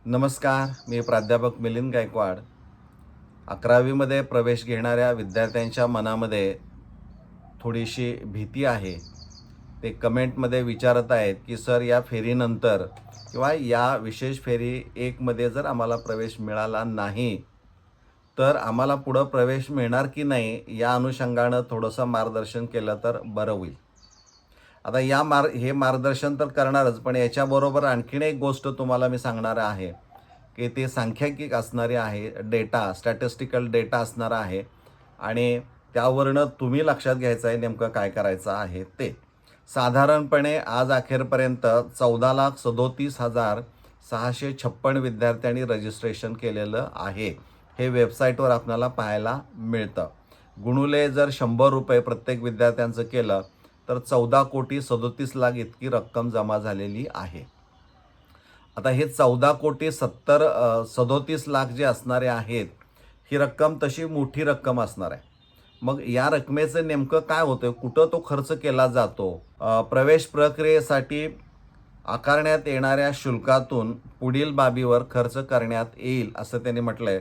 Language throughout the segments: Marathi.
नमस्कार, मी प्राध्यापक मिलिंद गायकवाड. 11वीमध्ये प्रवेश घेणाऱ्या विद्यार्थ्यांच्या मनामध्ये थोडीशी भीती आहे. ते कमेंटमध्ये विचारत आहेत, की सर या फेरीनंतर किंवा या विशेष फेरी 1मध्ये जर आम्हाला प्रवेश मिळाला नाही, तर आम्हाला पुढं प्रवेश मिळणार की नाही, या अनुषंगानं थोडंसं मार्गदर्शन केलं तर बरं होईल. आता हे मार्गदर्शन तर करणारच, पण याच्याबरोबर आणखीन एक गोष्ट तुम्हाला मी सांगणार आहे, की ते सांख्यिकी असणारी आहे, स्टॅटिस्टिकल डेटा असणारा आहे आणि त्यावरनं तुम्ही लक्षात घ्यायचं आहे नेमकं काय करायचं आहे ते. साधारणपणे आज अखेरपर्यंत 14,37,656 विद्यार्थ्यांनी रजिस्ट्रेशन केलेलं आहे. हे वेबसाईटवर आपल्याला पाहायला मिळतं. गुणुले जर ₹100 प्रत्येक विद्यार्थ्यांचं केलं, तर 14,37,00,000 इतकी रक्कम जमा झालेली आहे. आता हे 14,37,00,000 जे असणारे आहेत, ही रक्कम तशी मोठी रक्कम असणार आहे. मग या रकमेचं नेमकं काय होतं? कुठं तो खर्च केला जातो? प्रवेश प्रक्रियेसाठी आकारण्यात येणाऱ्या शुल्कातून पुढील बाबीवर खर्च करण्यात येईल, असं त्यांनी म्हटलंय.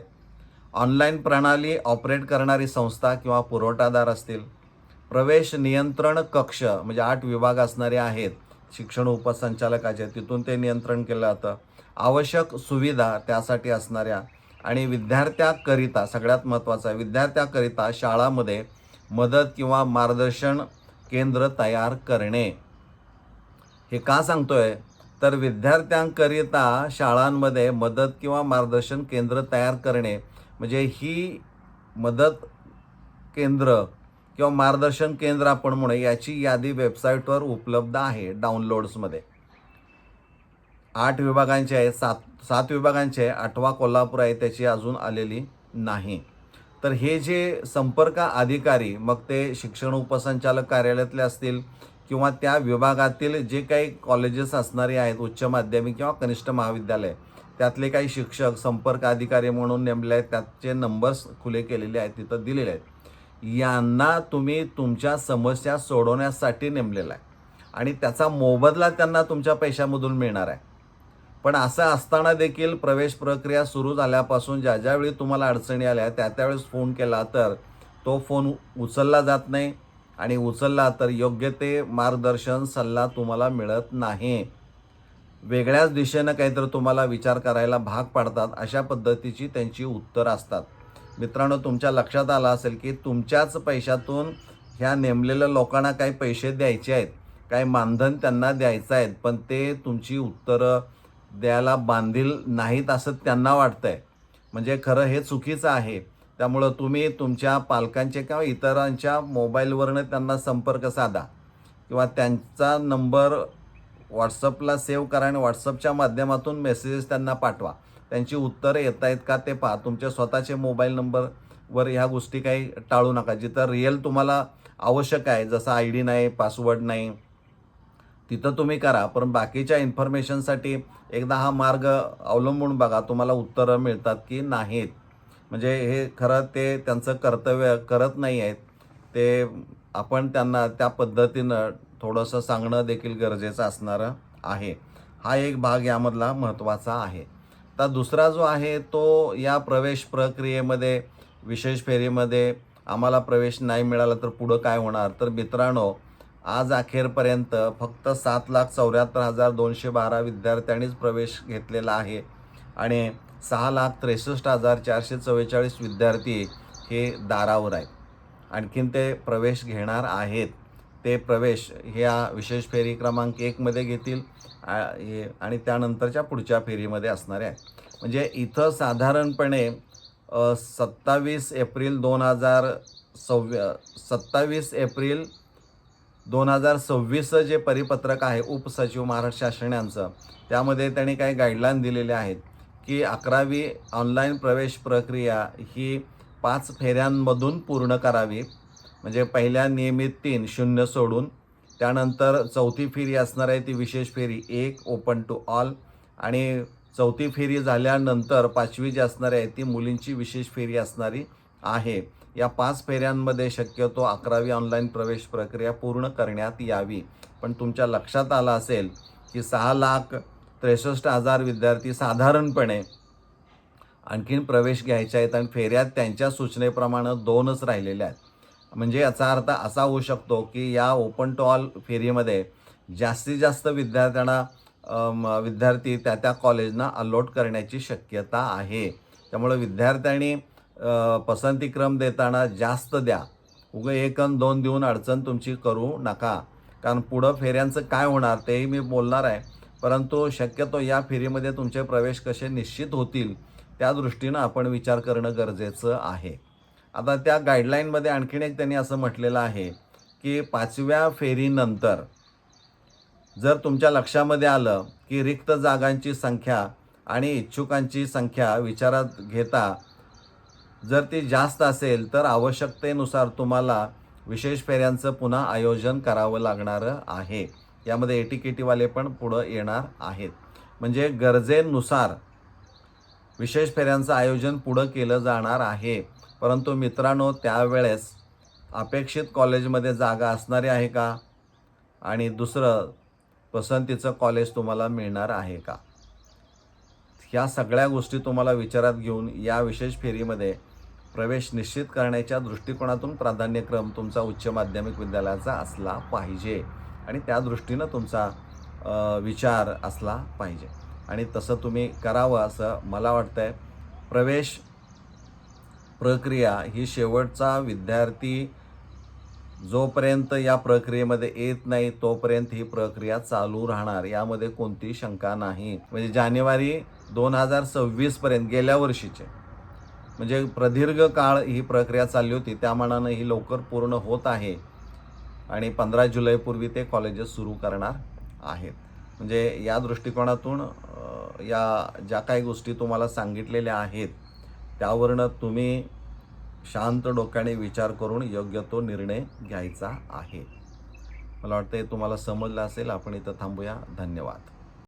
ऑनलाईन प्रणाली ऑपरेट करणारी संस्था किंवा पुरवठादार असतील. प्रवेश नियंत्रण कक्ष म्हणजे 8 विभाग असणारे आहेत. शिक्षण उपसंचालकाचे तिथून ते नियंत्रण केलं जातं. आवश्यक सुविधा त्यासाठी असणाऱ्या आणि विद्यार्थ्याकरिता सगळ्यात महत्त्वाचं आहे, विद्यार्थ्याकरिता शाळामध्ये मदत किंवा मार्गदर्शन केंद्र तयार करणे. हे का सांगतोय? तर विद्यार्थ्यांकरिता शाळांमध्ये मदत किंवा मार्गदर्शन केंद्र तयार करणे म्हणजे ही मदत केंद्र किंवा मार्गदर्शन केंद्र आपण म्हणू, याची यादी वेबसाईटवर उपलब्ध आहे डाउनलोड्समध्ये. 8 विभागांचे आहे, 7 विभागांचे आहे. 8वा कोल्हापूर आहे, त्याची अजून आलेली नाही. तर हे जे संपर्क अधिकारी, मग ते शिक्षण उपसंचालक कार्यालयातले असतील किंवा त्या विभागातील जे काही कॉलेजेस असणारे आहेत, उच्च माध्यमिक किंवा कनिष्ठ महाविद्यालय, त्यातले काही शिक्षक संपर्क अधिकारी म्हणून नेमले आहेत, त्याचे नंबर्स खुले केलेले आहेत, तिथं दिलेले आहेत. यांना तुम्ही तुमच्या समस्या सोडवण्यासाठी नेमलेला आहे आणि त्याचा मोबदला त्यांना तुमच्या पैशामधून मिळणार आहे. पण असं असताना देखील प्रवेश प्रक्रिया सुरू झाल्यापासून ज्यावेळी तुम्हाला अडचणी आल्या त्यावेळेस फोन केला तर तो फोन उचलला जात नाही आणि उचलला तर योग्य ते मार्गदर्शन, सल्ला तुम्हाला मिळत नाही. वेगळ्याच दिशेनं काहीतरी तुम्हाला विचार करायला भाग पाडतात, अशा पद्धतीची त्यांची उत्तरं असतात. मित्रांनो, तुमच्या लक्षात आलं असेल की तुमच्याच पैशातून ह्या नेमलेल्या लोकांना काही पैसे द्यायचे आहेत, काही मानधन त्यांना द्यायचं आहे, पण ते तुमची उत्तरं द्यायला बांधील नाहीत असं त्यांना वाटतंय. म्हणजे खरं हे चुकीचं आहे. त्यामुळं तुम्ही तुमच्या पालकांचे किंवा इतरांच्या मोबाईलवरनं त्यांना संपर्क साधा किंवा त्यांचा नंबर WhatsAppला सेव्ह करा आणि WhatsAppच्या माध्यमातून मेसेजेस त्यांना पाठवा. त्यांची उत्तरं येत आहेत का ते पहा. तुमचे स्वतःचे मोबाईल नंबरवर ह्या गोष्टी काही टाळू नका. जिथं रिअल तुम्हाला आवश्यक आहे, जसं ID नाही, पासवर्ड नाही, तिथं तुम्ही करा. पण बाकीच्या इन्फॉर्मेशनसाठी एकदा हा मार्ग अवलंबून बघा, तुम्हाला उत्तरं मिळतात की नाहीत. म्हणजे हे खरं ते त्यांचं कर्तव्य करत नाही आहेत. ते आपण त्यांना त्या पद्धतीनं थोडंसं सांगणं देखील गरजेचं असणारं आहे. हा एक भाग यामधला महत्त्वाचा आहे. तर दुसरा जो आहे तो या प्रवेश प्रक्रियेमध्ये, विशेष फेरीमध्ये आम्हाला प्रवेश नाही मिळाला तर पुढं काय होणार? तर मित्रांनो, आज अखेरपर्यंत फक्त 7,74,212 विद्यार्थ्यांनीच प्रवेश घेतलेला आहे आणि 6,63,444 विद्यार्थी हे दारावर आहेत. आणखीन ते प्रवेश घेणार आहेत. ते प्रवेश ह्या विशेष फेरी क्रमांक 1मध्ये घेतील आणि त्यानंतरच्या पुढच्या फेरीमध्ये असणारे आहेत. म्हणजे इथं साधारणपणे 27 एप्रिल 2026 जे परिपत्रक आहे उपसचिव महाराष्ट्र शासन यांचं, त्यामध्ये त्यांनी काही गाईडलाईन दिलेले आहेत की 11वी ऑनलाईन प्रवेश प्रक्रिया ही 5 फेऱ्यांमधून पूर्ण करावी. म्हणजे पहिल्या नियमित 3 शून्य सोडून, त्यानंतर चौथी फेरी असणार आहे ती विशेष फेरी 1 ओपन टू ऑल आणि चौथी फेरी झाल्यानंतर 5वी जी असणार आहे ती मुलींची विशेष फेरी असणारी आहे. या 5 फेऱ्यांमध्ये शक्यतो 11वी ऑनलाईन प्रवेश प्रक्रिया पूर्ण करण्यात यावी. पण तुमच्या लक्षात आलं असेल की 63,000 विद्यार्थी साधारणपणे आणखीन प्रवेश घ्यायचे आहेत आणि फेऱ्यात त्यांच्या सूचनेप्रमाणे 2च राहिलेल्या आहेत. म्हणजे याचा अर्थ असा होऊ शकतो की या ओपन टू ऑल फेरीमध्ये जास्तीत जास्त विद्यार्थी त्या कॉलेजना अलॉट करण्याची शक्यता आहे. त्यामुळे विद्यार्थ्यांनी पसंतीक्रम देताना जास्त द्या. उगा 1 अन् 2 देऊन अडचण तुमची करू नका. कारण पुढं फेऱ्यांचं काय होणार तेही मी बोलणार आहे. परंतु शक्यतो या फेरीमध्ये तुमचे प्रवेश कसे निश्चित होतील त्या दृष्टीनं आपण विचार करणं गरजेचं आहे. आता त्या गाईडलाईनमध्ये आणखीन एक त्यांनी असं म्हटलेलं आहे की 5व्या फेरीनंतर जर तुमच्या लक्षामध्ये आलं की रिक्त जागांची संख्या आणि इच्छुकांची संख्या विचारात घेता जर ती जास्त असेल तर आवश्यकतेनुसार तुम्हाला विशेष फेऱ्यांचं पुन्हा आयोजन करावं लागणार आहे. यामध्ये एटीकेटीवाले पण पुढं येणार आहेत. म्हणजे गरजेनुसार विशेष फेऱ्यांचं आयोजन पुढं केलं जाणार आहे. परंतु मित्रांनो, त्यावेळेस अपेक्षित कॉलेजमध्ये जागा असणारी आहे का आणि दुसरं पसंतीचं कॉलेज तुम्हाला मिळणार आहे का, ह्या सगळ्या गोष्टी तुम्हाला विचारात घेऊन या विशेष फेरीमध्ये प्रवेश निश्चित करण्याच्या दृष्टिकोनातून प्राधान्यक्रम तुमचा उच्च माध्यमिक विद्यालयाचा असला पाहिजे आणि त्या दृष्टीनं तुमचा विचार असला पाहिजे आणि तसं तुम्ही करावं असं मला वाटतंय. प्रवेश प्रक्रिया ही शेवटचा विद्यार्थी जोपर्यंत या प्रक्रियेमध्ये येत नाही तोपर्यंत ही प्रक्रिया चालू राहणार, यामध्ये कोणतीही शंका नाही. म्हणजे जानेवारी 2026 पर्यंत, गेल्या वर्षीचे, म्हणजे प्रदीर्घ काळ ही प्रक्रिया चालली होती, त्या मानानं ही लवकर पूर्ण होत आहे आणि 15 जुलैपूर्वी ते कॉलेजेस सुरू करणार आहेत. म्हणजे या दृष्टिकोनातून या ज्या काही गोष्टी तुम्हाला सांगितलेल्या आहेत त्यावरनं तुम्ही शांत डोक्याने विचार करून योग्य तो निर्णय घ्यायचा आहे. मला वाटतं तुम्हाला समजलं असेल. आपण इथं थांबूया. धन्यवाद.